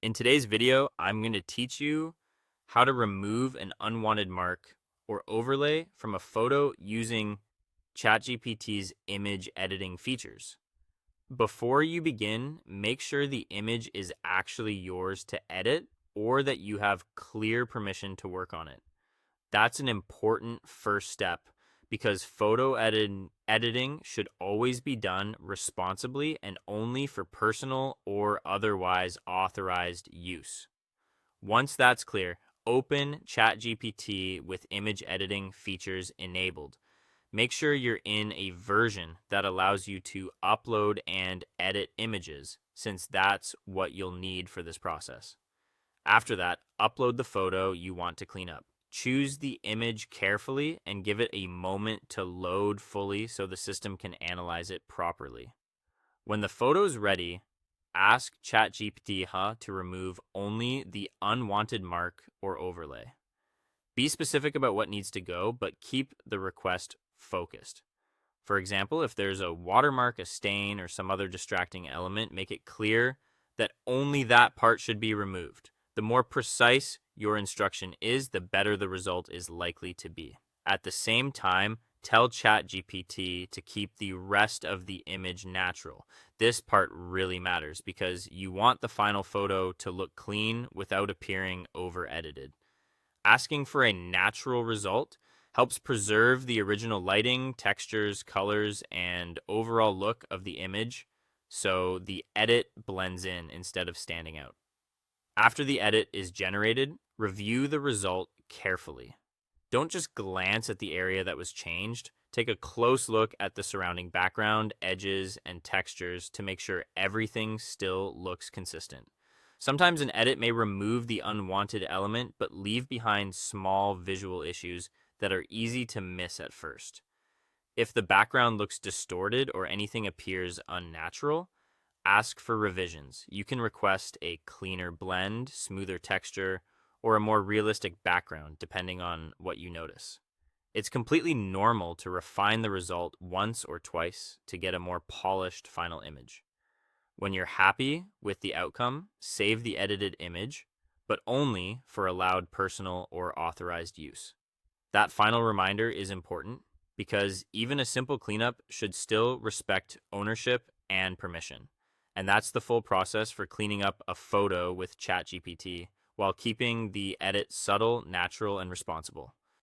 In today's video, I'm going to teach you how to remove an unwanted mark or overlay from a photo using ChatGPT's image editing features. Before you begin, make sure the image is actually yours to edit or that you have clear permission to work on it. That's an important first step because editing should always be done responsibly and only for personal or otherwise authorized use. Once that's clear, open ChatGPT with image editing features enabled. Make sure you're in a version that allows you to upload and edit images, since that's what you'll need for this process. After that, upload the photo you want to clean up. Choose the image carefully and give it a moment to load fully so the system can analyze it properly. When the photo is ready, ask ChatGPT to remove only the unwanted mark or overlay. Be specific about what needs to go, but keep the request focused. For example, if there's a watermark, a stain, or some other distracting element, make it clear that only that part should be removed. The more precise your instruction is, the better the result is likely to be. At the same time, tell ChatGPT to keep the rest of the image natural. This part really matters because you want the final photo to look clean without appearing over-edited. Asking for a natural result helps preserve the original lighting, textures, colors, and overall look of the image so the edit blends in instead of standing out. After the edit is generated, review the result carefully. Don't just glance at the area that was changed. Take a close look at the surrounding background, edges, and textures to make sure everything still looks consistent. Sometimes an edit may remove the unwanted element, but leave behind small visual issues that are easy to miss at first. If the background looks distorted or anything appears unnatural, ask for revisions. You can request a cleaner blend, smoother texture, or a more realistic background, depending on what you notice. It's completely normal to refine the result once or twice to get a more polished final image. When you're happy with the outcome, save the edited image, but only for allowed personal or authorized use. That final reminder is important because even a simple cleanup should still respect ownership and permission. And that's the full process for cleaning up a photo with ChatGPT while keeping the edit subtle, natural, and responsible.